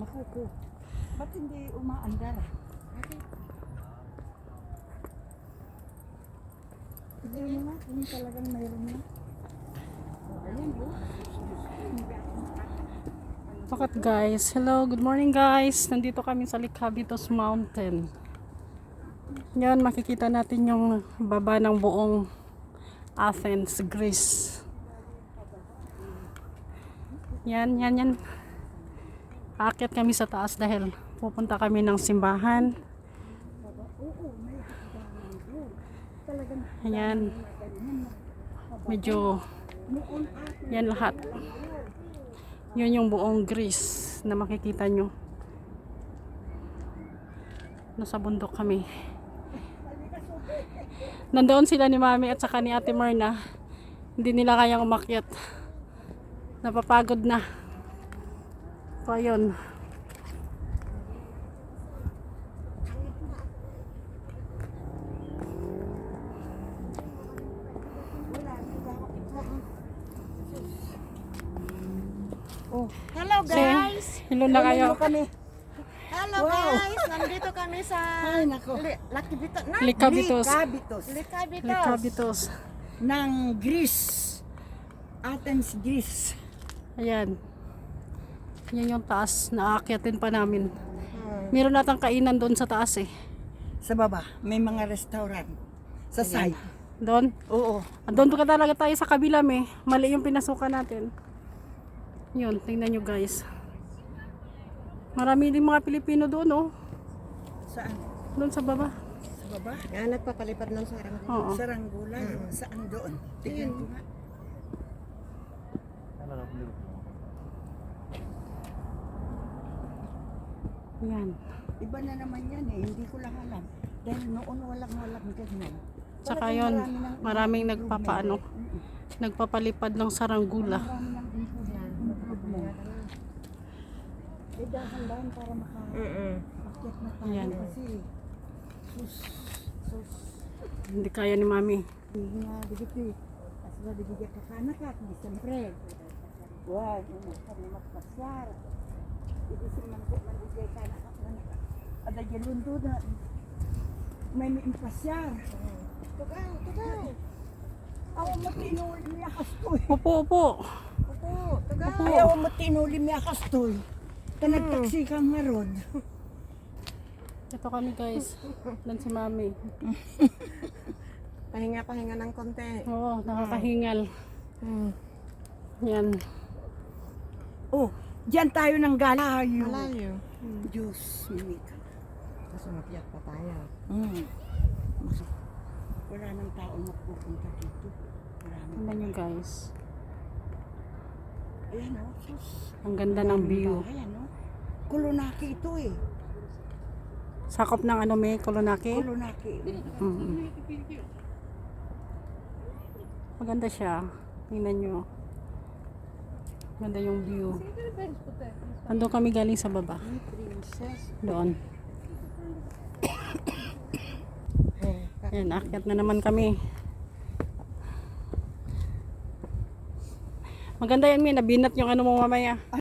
Naku po. Ba't hindi umaandar? Hindi mo nga, kung talagang mayroon na. Ayan po. Bakit guys? Hello, good morning guys. Nandito kami sa Lycabettus Mountain. Yan, makikita natin yung baba ng buong Athens, Greece. Yan. Aakyat kami sa taas dahil pupunta kami ng simbahan. Ayan. Medyo yan lahat. Yun yung buong Greece na makikita nyo. Nasa bundok kami. Nandoon sila ni Mami at saka ni Ate Myrna. Hindi nila kayang umakyat. Napapagod na. So ayun. Oh, hello guys! Hello na kayo. Hello guys! Nandito kami sa Lycabettus. Lycabettus ng Greece. Athens, Greece. Ayan. Yan yung taas. Naakyatin pa namin. Meron natang kainan doon sa taas eh. Sa baba, may mga restaurant. Sa side. Doon? Oo. Doon ka talaga tayo sa kabila eh. Mali yung pinasukan natin. Yun, tingnan nyo guys. Marami din mga Pilipino doon oh. Saan? Doon sa baba. Sa baba? Nga nagpapalipad ng saranggola. Oo. Sa Ranggola. Saan doon? Tingnan ko nga. Yan. Iba na naman yan eh. Hindi ko lang alam. Dahil noon walang ganyan. Tsaka Talagang yun, marami ng maraming improvement. nagpapalipad ng saranggola. Marami ng improvement. Eh dahan-dahan para maka-akyat na tayo Ayan. kasi sus. Hindi kaya ni Mami. Hindi nga digit eh. Kasi na digit ka kanakat. Hindi siyempre. Wag, kami magpasyar. Hindi siman ko mandigay kanakat. Ada jalundo na. May impasyar. Tugaw. Awa mo tinuli mi akastoy. Upo. Ayaw mo tinuli mi akastoy. Nagtaksi kang nga rod. Ito kami guys. Doon si Mami. Pahinga ng konti. Oo, nakakahingal. Yan. Oh, diyan tayo ng galayo. Malayo. Diyos, Mimika. Tapos umakyat pa tayo. Wala nang taong magpupunta dito. Tingnan nyo guys. Ayan o, sus. Ang ganda ng view. Ayan o. Kulunaki ito eh. Sakop ng Kolonaki. Kulunaki. Maganda siya. Tingnan nyo. Maganda yung view. Andun kami galing sa baba. Doon. Yan, akyat na naman kami. Maganda yan, May. Nabinat yung mo mamaya.